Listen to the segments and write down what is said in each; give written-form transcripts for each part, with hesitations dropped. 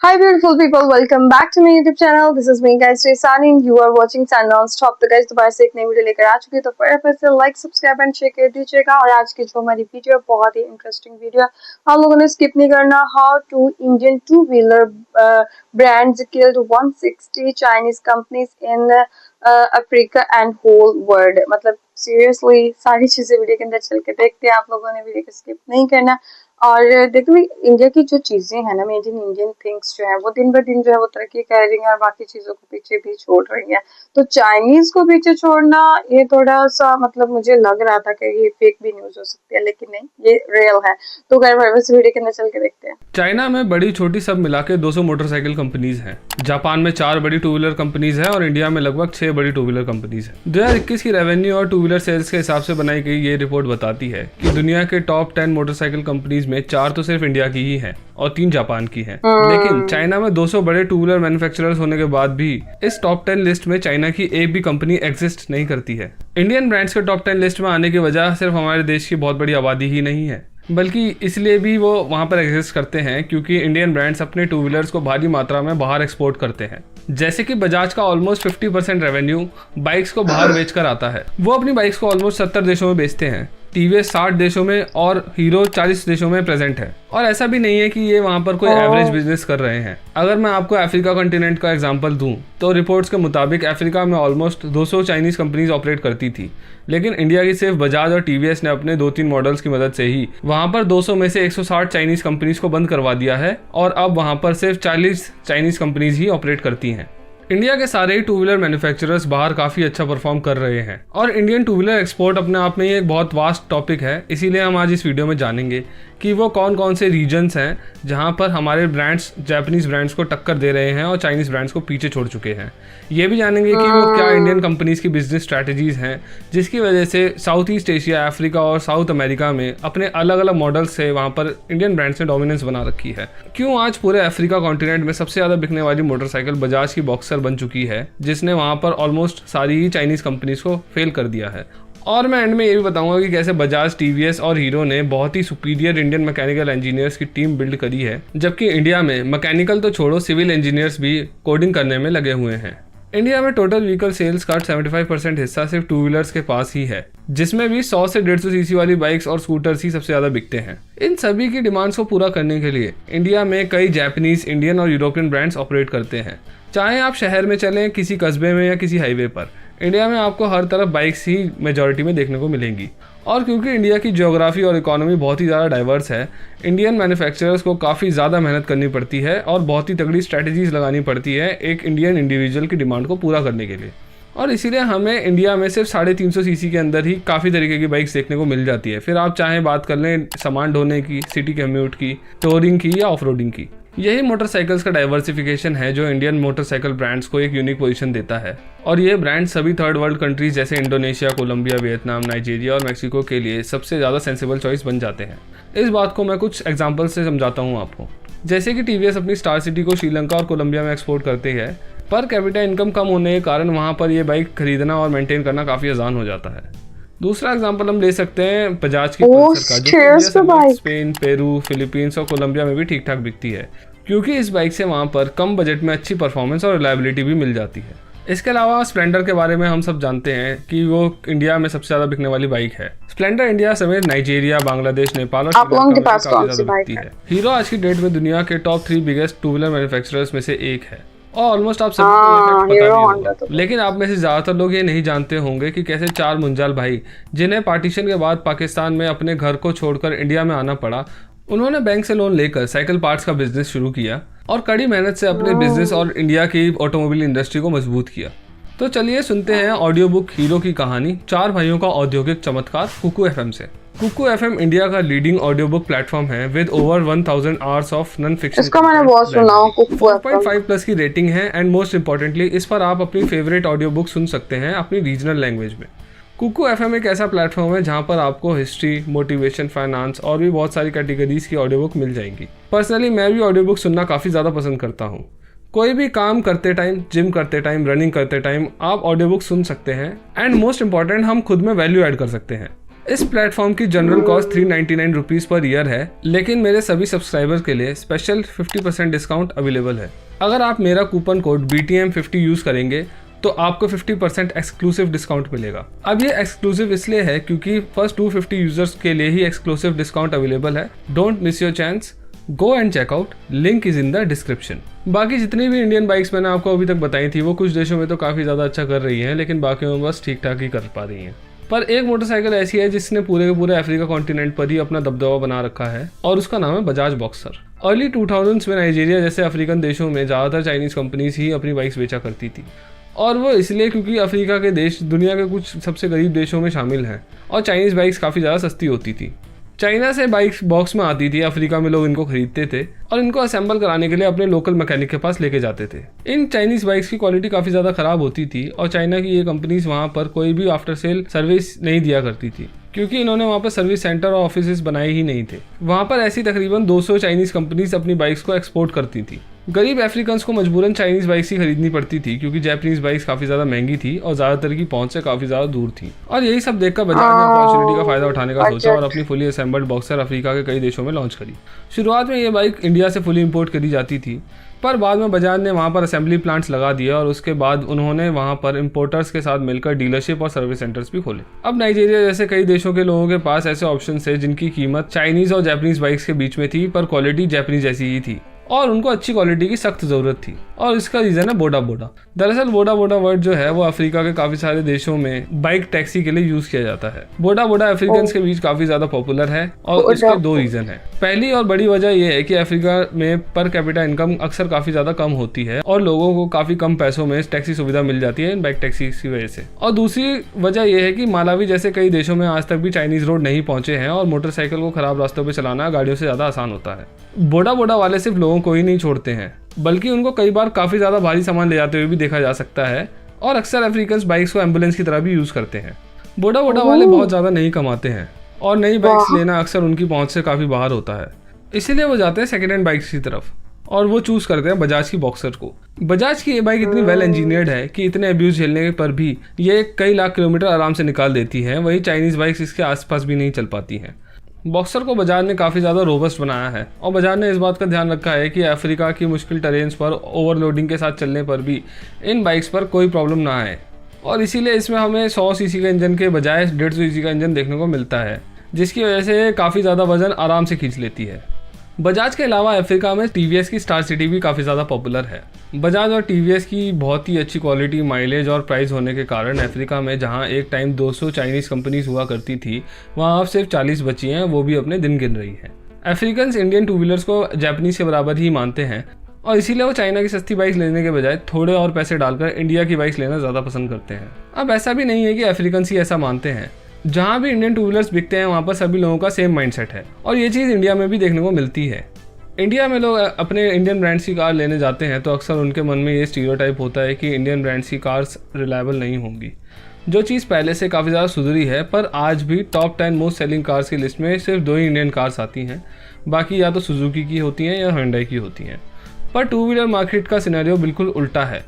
Hi beautiful people, welcome back to my YouTube channel. This is me guys Sani and you are watching Sun Non-Stop। तो guys दोबारा से एक नई video लेकर आ चुकी है, तो फिर से लाइक सब्सक्राइब एंड शेयर कर दीजिएगा। और आज की जो हमारी वीडियो है बहुत ही इंटरेस्टिंग वीडियो है, हम लोगों ने स्किप नहीं करना। How to Indian two wheeler brands killed 160 Chinese companies in Africa and whole world. मतलब सीरियसली सारी चीजें वीडियो के अंदर चल के देखते हैं, आप लोगों ने वीडियो को स्किप नहीं करना। और देखो इंडिया की जो चीजें हैं ना, मेड इन इंडियन थिंग्स जो है वो दिन ब दिन जो है वो तरक्की कर रही हैं और बाकी चीजों को पीछे भी छोड़ रही हैं। तो चाइनीज को पीछे छोड़ना ये थोड़ा सा मतलब मुझे लग रहा था कि ये फेक भी न्यूज हो सकती है, लेकिन नहीं, ये रियल है। तो खैर बस वीडियो के अंदर चल के देखते हैं। चाइना में बड़ी छोटी सब मिला के 200 मोटरसाइकिल कंपनीज हैं। जापान में 4 बड़ी टू व्हीलर कंपनीज हैं और इंडिया में लगभग 6 बड़ी टू व्हीलर कंपनीज हैं। 2021 की रेवेन्यू और टू व्हीलर सेल्स के हिसाब से बनाई गई ये रिपोर्ट बताती है कि दुनिया के टॉप 10 मोटरसाइकिल कंपनीज में 4 तो सिर्फ इंडिया की ही हैं और 3 जापान की हैं। लेकिन चाइना में 200 बड़े टू व्हीलर मैन्युफैक्चरर्स होने के बाद भी इस टॉप 10 लिस्ट में चाइना की एक भी कंपनी एग्जिस्ट नहीं करती है। इंडियन ब्रांड्स के टॉप 10 लिस्ट में आने की वजह सिर्फ हमारे देश की बहुत बड़ी आबादी ही नहीं है, बल्कि इसलिए भी वो वहाँ पर एग्जिस्ट करते हैं क्योंकि इंडियन ब्रांड्स अपने टू व्हीलर्स को भारी मात्रा में बाहर एक्सपोर्ट करते हैं। जैसे कि बजाज का ऑलमोस्ट 50% रेवेन्यू बाइक्स को बाहर बेचकर आता है। वो अपनी बाइक्स को ऑलमोस्ट 70 देशों में बेचते हैं, टीवीएस 60 देशों में और हीरो 40 देशों में प्रेजेंट है। और ऐसा भी नहीं है कि ये वहाँ पर कोई एवरेज बिजनेस कर रहे हैं। अगर मैं आपको अफ्रीका कॉन्टिनेंट का एग्जांपल दूं तो रिपोर्ट्स के मुताबिक अफ्रीका में ऑलमोस्ट 200 चाइनीज कंपनीज ऑपरेट करती थी, लेकिन इंडिया की सिर्फ बजाज और टीवीएस ने अपने 2-3 मॉडल्स की मदद से ही वहाँ पर 200 में से 160 चाइनीज कंपनीज को बंद करवा दिया है और अब वहाँ पर सिर्फ 40 चाइनीज कंपनीज ही ऑपरेट करती हैं। इंडिया के सारे ही टू व्हीलर मैन्युफैक्चरर्स बाहर काफ़ी अच्छा परफॉर्म कर रहे हैं और इंडियन टू व्हीलर एक्सपोर्ट अपने आप में ही एक बहुत वास्ट टॉपिक है। इसीलिए हम आज इस वीडियो में जानेंगे कि वो कौन कौन से रीजन्स हैं जहां पर हमारे ब्रांड्स जापानीज ब्रांड्स को टक्कर दे रहे हैं और चाइनीज़ ब्रांड्स को पीछे छोड़ चुके हैं। ये भी जानेंगे कि वो क्या इंडियन कंपनीज़ की बिजनेस स्ट्रैटेजीज हैं जिसकी वजह से साउथ ईस्ट एशिया, अफ्रीका और साउथ अमेरिका में अपने अलग अलग मॉडल्स से वहाँ पर इंडियन ब्रांड्स ने डोमिनेंस बना रखी है। क्यों आज पूरे अफ्रीका कॉन्टिनेंट में सबसे ज़्यादा बिकने वाली मोटरसाइकिल बजाज की बॉक्सर बन चुकी है, जिसने वहाँ पर ऑलमोस्ट सारी ही चाइनीज़ कंपनीज़ को फेल कर दिया है। और मैं एंड में ये भी बताऊंगा कि कैसे बजाज, टीवीएस और हीरो ने बहुत ही सुपीरियर इंडियन मैकेनिकल इंजीनियर्स की टीम बिल्ड करी है, जबकि इंडिया में मैकेनिकल तो छोड़ो सिविल इंजीनियर्स भी कोडिंग करने में लगे हुए हैं। इंडिया में टोटल व्हीकल सेल्स का 75% हिस्सा सिर्फ टू व्हीलर्स के पास ही है, जिसमें भी 100 से 150 सीसी वाली बाइक्स और स्कूटर्स ही सबसे ज़्यादा बिकते हैं। इन सभी की डिमांड्स को पूरा करने के लिए इंडिया में कई जापानीज, इंडियन और यूरोपियन ब्रांड्स ऑपरेट करते हैं। चाहे आप शहर में चलें, किसी कस्बे में या किसी हाईवे पर, इंडिया में आपको हर तरफ बाइक्स ही मेजॉरिटी में देखने को मिलेंगी। और क्योंकि इंडिया की ज्योग्राफी और इकोनॉमी बहुत ही ज़्यादा डाइवर्स है, इंडियन मैन्युफैक्चरर्स को काफ़ी ज़्यादा मेहनत करनी पड़ती है और बहुत ही तगड़ी स्ट्रैटेजीज लगानी पड़ती है एक इंडियन इंडिविजुअल की डिमांड को पूरा करने के लिए। और इसीलिए हमें इंडिया में सिर्फ 350 सीसी के अंदर ही काफ़ी तरीके की बाइक्स देखने को मिल जाती है। फिर आप चाहें बात कर लें सामान ढोने की, सिटी कम्यूट की, टूरिंग की या ऑफ रोडिंग की। यही मोटरसाइकिल्स का डाइवर्सिफिकेशन है जो इंडियन मोटरसाइकिल ब्रांड्स को एक यूनिक पोजीशन देता है। और ये ब्रांड सभी थर्ड वर्ल्ड कंट्रीज जैसे इंडोनेशिया, कोलंबिया, वियतनाम, नाइजीरिया और मैक्सिको के लिए सबसे ज़्यादा सेंसिबल चॉइस बन जाते हैं। इस बात को मैं कुछ एग्जांपल्स से समझाता हूँ आपको। जैसे कि टीवीएस अपनी स्टार सिटी को श्रीलंका और कोलंबिया में एक्सपोर्ट करते हैं। पर कैपिटा इनकम कम होने के कारण वहाँ पर ये बाइक खरीदना और मेंटेन करना काफ़ी आसान हो जाता है। दूसरा एग्जांपल हम ले सकते हैं बजाज की पल्सर का, जो स्पेन, पेरू, फिलीपींस और कोलंबिया में भी ठीक ठाक बिकती है, क्योंकि इस बाइक से वहाँ पर कम बजट में अच्छी परफॉर्मेंस और रिलायबिलिटी भी मिल जाती है। इसके अलावा स्प्लेंडर के बारे में हम सब जानते हैं कि वो इंडिया में सबसे ज़्यादा बिकने वाली बाइक है। स्प्लेंडर इंडिया समेत नाइजीरिया, बांग्लादेश, नेपाल और श्रीलंका में काफी ज़्यादा बिकती है। हीरो आज की डेट में दुनिया के top 3 biggest two wheeler manufacturers में से एक है और ऑलमोस्ट आप सभी को पता भी होगा। लेकिन आप में से ज़्यादातर लोग ये नहीं जानते होंगे कि कैसे 4 मुंजाल भाई, जिन्हें पार्टीशन के बाद पाकिस्तान में अपने घर को छोड़कर इंडिया में आना पड़ा, उन्होंने बैंक से लोन लेकर साइकिल पार्ट्स का बिजनेस शुरू किया और कड़ी मेहनत से अपने बिजनेस और इंडिया की ऑटोमोबाइल इंडस्ट्री को मजबूत किया। तो चलिए सुनते हैं ऑडियो बुक हीरो की कहानी, 4 भाइयों का औद्योगिक चमत्कार, कुकू एफएम से। कुकू एफएम इंडिया का लीडिंग ऑडियो बुक प्लेटफॉर्म है with over 1000 hours of non fiction. इसका मैंने बहुत सुना, 4.5 प्लस की रेटिंग है एंड मोस्ट इंपॉर्टेंटली इस पर आप अपनी फेवरेट ऑडियो बुक सुन सकते हैं अपनी रीजनल लैंग्वेज में। कुकू एफएम एक ऐसा प्लेटफॉर्म है जहां पर आपको हिस्ट्री, मोटिवेशन, फाइनेंस और भी बहुत सारी कैटेगरीज की ऑडियो बुक मिल जाएंगी। पर्सनली मैं भी ऑडियो बुक सुनना काफ़ी ज़्यादा पसंद करता हूं। कोई भी काम करते टाइम, जिम करते टाइम, रनिंग करते टाइम आप ऑडियो बुक सुन सकते हैं एंड मोस्ट इंपॉर्टेंट हम खुद में वैल्यू ऐड कर सकते हैं। इस प्लेटफॉर्म की general cost 399 rupees per year है, लेकिन मेरे सभी सब्सक्राइबर्स के लिए स्पेशल 50% डिस्काउंट अवेलेबल है। अगर आप मेरा कूपन कोड BTM50 यूज़ करेंगे तो आपको 50% एक्सक्लूसिव डिस्काउंट मिलेगा। अब ये एक्सक्लूसिव इसलिए है क्योंकि फर्स्ट 250 यूजर्स के लिए ही एक्सक्लूसिव डिस्काउंट अवेलेबल है। Don't miss your chance, go and checkout, link is in the description. बाकी जितनी भी इंडियन बाइक्स मैंने आपको अभी तक बताई थी वो कुछ देशों में तो काफ़ी ज़्यादा अच्छा कर रही हैं, लेकिन बाकी में बस ठीक ठाक ही कर पा रही हैं। पर एक मोटरसाइकिल ऐसी है जिसने पूरे के पूरे अफ्रीका कॉन्टिनेंट पर ही अपना दबदबा बना रखा है और उसका नाम है बजाज बॉक्सर। अर्ली 2000s में नाइजीरिया जैसे अफ्रीकन देशों में ज़्यादातर चाइनीज़ कंपनीज ही अपनी बाइक्स बेचा करती थी, और वो इसलिए क्योंकि अफ्रीका के देश दुनिया के कुछ सबसे गरीब देशों में शामिल हैं और चाइनीज़ बाइक्स काफ़ी ज़्यादा सस्ती होती थी। चाइना से बाइक्स बॉक्स में आती थी, अफ्रीका में लोग इनको खरीदते थे और इनको असेंबल कराने के लिए अपने लोकल मैकेनिक के पास लेके जाते थे। इन चाइनीज़ बाइक्स की क्वालिटी काफ़ी ज़्यादा ख़राब होती थी और चाइना की ये कंपनीज वहाँ पर कोई भी आफ्टर सेल सर्विस नहीं दिया करती थी, क्योंकि इन्होंने वहाँ पर सर्विस सेंटर और ऑफिस बनाए ही नहीं थे। वहाँ पर ऐसी तकरीबन 200 चाइनीज़ कंपनीज अपनी बाइक्स को एक्सपोर्ट करती थी। गरीब अफ्रीकन्स को मजबूरन चाइनीज़ बाइक्स ही खरीदनी पड़ती थी क्योंकि जापानीज़ बाइक्स काफ़ी ज़्यादा महंगी थी और ज़्यादातर की पहुंच से काफ़ी ज़्यादा दूर थी। और यही सब देखकर बजाज ने अपॉर्चुनिटी का फ़ायदा उठाने का सोचा और अपनी फुली असेंबल्ड बॉक्सर अफ्रीका के कई देशों में लॉन्च करी। शुरुआत में ये बाइक इंडिया से फुली इंपोर्ट करी जाती थी, पर बाद में बजाज ने वहाँ पर असेंबली प्लांट्स लगा दिए और उसके बाद उन्होंने वहाँ पर इंपोर्टर्स के साथ मिलकर डीलरशिप और सर्विस सेंटर्स भी खोले। अब नाइजीरिया जैसे कई देशों के लोगों के पास ऐसे ऑप्शन थे जिनकी कीमत चाइनीज़ और जापानीज़ बाइक्स के बीच में थी, पर क्वालिटी जापानीज़ जैसी ही थी और उनको अच्छी क्वालिटी की सख्त ज़रूरत थी, और इसका रीज़न है बोडा बोडा। दरअसल बोडा बोडा वर्ड जो है वो अफ्रीका के काफ़ी सारे देशों में बाइक टैक्सी के लिए यूज़ किया जाता है। बोडा बोडा अफ्रीकन्स के बीच काफ़ी ज़्यादा पॉपुलर है और इसके दो रीज़न है। पहली और बड़ी वजह यह है कि अफ्रीका में पर कैपिटा इनकम अक्सर काफ़ी ज़्यादा कम होती है और लोगों को काफ़ी कम पैसों में टैक्सी सुविधा मिल जाती है इन बाइक टैक्सी की वजह से। और दूसरी वजह यह है कि मालावी जैसे कई देशों में आज तक भी चाइनीज़ रोड नहीं पहुंचे हैं और मोटरसाइकिल को खराब रास्तों पर चलाना गाड़ियों से ज़्यादा आसान होता है। बोडा बोडा वाले सिर्फ लोगों को ही नहीं छोड़ते हैं, बल्कि उनको कई बार काफ़ी ज़्यादा भारी सामान ले जाते हुए भी देखा जा सकता है और अक्सर अफ्रीकन्स बाइक्स को एम्बुलेंस की तरह भी यूज़ करते हैं। बोडा बोडा वाले बहुत ज़्यादा नहीं कमाते हैं और नई बाइक्स लेना अक्सर उनकी पहुंच से काफ़ी बाहर होता है, इसीलिए वो जाते हैं सेकेंड हैंड बाइक्स की तरफ और वो चूज़ करते हैं बजाज की बॉक्सर को। बजाज की ये बाइक इतनी वेल इंजीनियर्ड है कि इतने अब्यूज़ झेलने पर भी ये कई लाख किलोमीटर आराम से निकाल देती है, वही चाइनीज़ बाइक्स इसके आसपास भी नहीं चल पाती हैं। बॉक्सर को बजाज ने काफ़ी ज़्यादा रोबस्ट बनाया है और बजाज ने इस बात का ध्यान रखा है कि अफ्रीका की मुश्किल टेरेन्स पर ओवरलोडिंग के साथ चलने पर भी इन बाइक्स पर कोई प्रॉब्लम ना आए, और इसीलिए इसमें हमें 100 सीसी के इंजन के बजाय 150 सीसी का इंजन देखने को मिलता है, जिसकी वजह से काफ़ी ज़्यादा वजन आराम से खींच लेती है। बजाज के अलावा अफ्रीका में TVS की स्टार सिटी भी काफ़ी ज़्यादा पॉपुलर है। बजाज और TVS की बहुत ही अच्छी क्वालिटी, माइलेज और प्राइस होने के कारण अफ्रीका में जहां एक टाइम 200 चाइनीज़ कंपनीज हुआ करती थी, वहां अब सिर्फ 40 बची हैं, वो भी अपने दिन गिन रही हैं। अफ्रीकन्स इंडियन टू व्हीलर्स को जापानीज़ के बराबर ही मानते हैं और इसीलिए वो चाइना की सस्ती बाइक्स लेने के बजाय थोड़े और पैसे डालकर इंडिया की बाइक्स लेना ज़्यादा पसंद करते हैं। अब ऐसा भी नहीं है कि अफ्रीकन्स ही ऐसा मानते हैं, जहाँ भी इंडियन टू व्हीलर्स बिकते हैं वहाँ पर सभी लोगों का सेम माइंडसेट है और ये चीज़ इंडिया में भी देखने को मिलती है। इंडिया में लोग अपने इंडियन ब्रांड्स की कार लेने जाते हैं तो अक्सर उनके मन में ये स्टीरियोटाइप होता है कि इंडियन ब्रांड्स की कार्स रिलायबल नहीं होंगी, जो चीज़ पहले से काफ़ी ज़्यादा सुधरी है। पर आज भी टॉप 10 मोस्ट सेलिंग कार्स की लिस्ट में सिर्फ 2 ही इंडियन कार्स आती हैं, बाकी या तो सुजुकी की होती हैं या हुंडई की होती हैं। पर टू व्हीलर मार्केट का सिनेरियो बिल्कुल उल्टा है।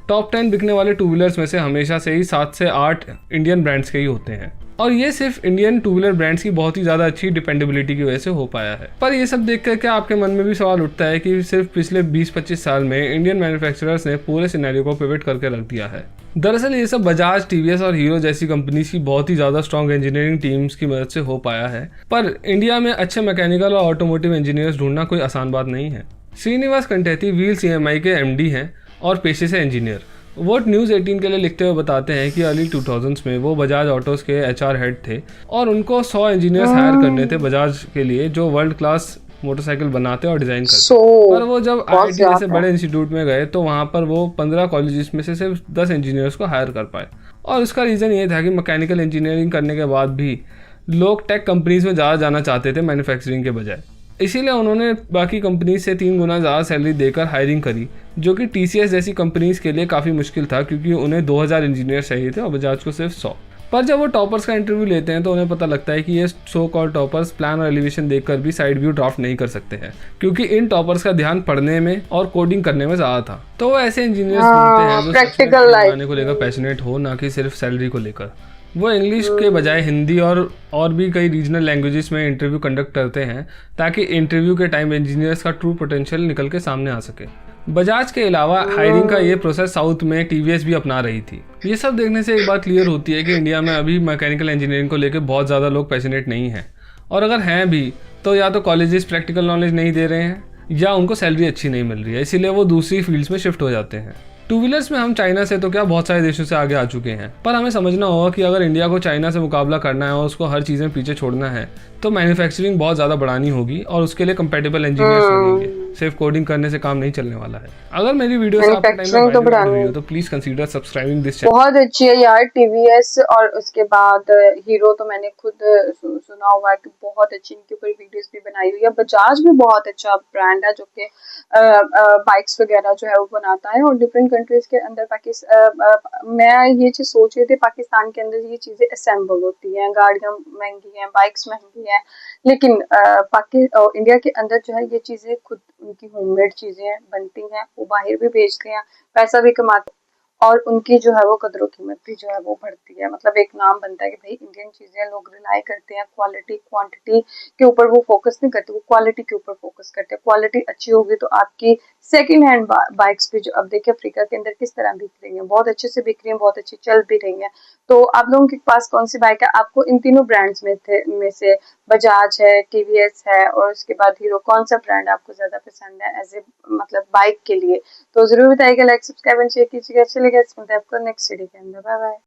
टॉप 10 बिकने वाले टू व्हीलर्स में से हमेशा से ही 7 से 8 इंडियन ब्रांड्स के ही होते हैं, और ये सिर्फ इंडियन टू व्हीलर ब्रांड्स की बहुत ही ज़्यादा अच्छी डिपेंडेबिलिटी की वजह से हो पाया है। पर ये सब देख कर क्या आपके मन में भी सवाल उठता है कि सिर्फ पिछले 20-25 साल में इंडियन मैन्युफैक्चरर्स ने पूरे सिनेरियो को पिवट करके रख दिया है। दरअसल ये सब बजाज, TVS और हीरो जैसी कंपनीज की बहुत ही ज़्यादा स्ट्रॉन्ग इंजीनियरिंग टीम्स की मदद से हो पाया है, पर इंडिया में अच्छे मैकेनिकल और ऑटोमोटिव इंजीनियर्स ढूंढना कोई आसान बात नहीं है। श्रीनिवास कंटेती व्हील CMI के MD हैं और पेशे से इंजीनियर। वो न्यूज़ 18 के लिए लिखते हुए बताते हैं कि अर्ली 2000s में वो बजाज ऑटोज़ के HR हेड थे और उनको 100 इंजीनियर्स हायर करने थे बजाज के लिए, जो वर्ल्ड क्लास मोटरसाइकिल बनाते और डिज़ाइन करते। पर वो जब IIT जैसे बड़े इंस्टीट्यूट में गए तो वहाँ पर वो 15 कॉलेजेस में से सिर्फ 10 इंजीनियर्स को हायर कर पाए, और उसका रीज़न ये था कि मैकेनिकल इंजीनियरिंग करने के बाद भी लोग टेक कंपनीज में ज़्यादा जाना चाहते थे मैन्युफैक्चरिंग के बजाय। इसीलिए उन्होंने बाकी कंपनीज से 3 गुना ज़्यादा सैलरी देकर हायरिंग करी, जो कि TCS जैसी कंपनीज के लिए काफ़ी मुश्किल था क्योंकि उन्हें 2000 इंजीनियर चाहिए थे और बजाज को सिर्फ 100। पर जब वो टॉपर्स का इंटरव्यू लेते हैं तो उन्हें पता लगता है कि ये सो कॉल टॉपर्स प्लान और एलिवेशन देखकर भी साइड व्यू ड्राफ्ट नहीं कर सकते हैं, क्योंकि इन टॉपर्स का ध्यान पढ़ने में और कोडिंग करने में ज़्यादा था। तो वो ऐसे इंजीनियर्स ढूंढते हैं जो प्रैक्टिकल लाइफ को लेकर पैशनेट हो, ना कि सिर्फ सैलरी को लेकर। वो इंग्लिश के बजाय हिंदी और भी कई रीजनल लैंग्वेजेस में इंटरव्यू कंडक्ट करते हैं ताकि इंटरव्यू के टाइम इंजीनियर्स का ट्रू पोटेंशियल निकल के सामने आ सके। बजाज के अलावा हायरिंग का ये प्रोसेस साउथ में टीवीएस भी अपना रही थी। ये सब देखने से एक बात क्लियर होती है कि इंडिया में अभी मैकेनिकल इंजीनियरिंग को लेकर बहुत ज़्यादा लोग पैशनेट नहीं हैं, और अगर हैं भी तो या तो कॉलेजेस प्रैक्टिकल नॉलेज नहीं दे रहे हैं या उनको सैलरी अच्छी नहीं मिल रही है, इसीलिए वो दूसरी फील्ड्स में शिफ्ट हो जाते हैं। टू व्हीलर्स में हम चाइना से तो क्या बहुत सारे देशों से आगे आ चुके हैं, पर हमें समझना होगा कि अगर इंडिया को चाइना से मुकाबला करना है और उसको हर चीज़ें पीछे छोड़ना है तो मैन्युफैक्चरिंग बहुत ज़्यादा बढ़ानी होगी और उसके लिए कंपेटेबल इंजीनियर्स लगेंगे। सिर्फ कोडिंग करने से काम नहीं चलने वाला है। अगर मेरी वीडियो से आपको टाइम में वैल्यू मिली हो तो please consider subscribing this channel. बहुत अच्छी है यार टीवीएस, और उसके बाद हीरो तो मैंने खुद सुना हुआ है कि बहुत अच्छी इनके ऊपर वीडियोस भी बनाई हुई है। बजाज भी बहुत अच्छा ब्रांड है जो कि बाइक्स वगैरह जो है वो बनाता है, और डिफरेंट कंट्रीज के अंदर मैं ये चीज सोच रही थी पाकिस्तान के अंदर ये चीजें असेंबल होती हैं, गाड़ियां महंगी हैं, बाइक्स महंगी हैं, लेकिन इंडिया के अंदर जो है ये चीजें खुद उनकी होममेड चीजें बनती हैं, वो बाहर भी भेजते हैं, पैसा भी कमाते हैं, और उनकी जो है वो कदर कीमत भी जो है वो बढ़ती है। मतलब एक नाम बनता है कि भाई इंडियन चीजें लोग रिलाई करते हैं, क्वालिटी क्वांटिटी के ऊपर वो फोकस नहीं करते, वो क्वालिटी के ऊपर फोकस करते हैं। क्वालिटी अच्छी होगी तो आपकी सेकंड हैंड बाइक्स भी जो अब देखिए अफ्रीका के अंदर किस तरह बिक रही हैं, बहुत अच्छे से बिक रही हैं, बहुत अच्छी चल भी रही हैं। तो आप लोगों के पास कौन सी बाइक है? आपको इन तीनों ब्रांड्स में से बजाज है, टीवीएस है, और उसके बाद हीरो, कौन सा ब्रांड आपको ज्यादा पसंद है एज ए मतलब बाइक के लिए? तो जरूर बताइएगा, लाइक सब्सक्राइब एंड शेयर कीजिएगा। चलिए गाइस, मिलते हैं आपको नेक्स्ट वीडियो के अंदर। Bye bye.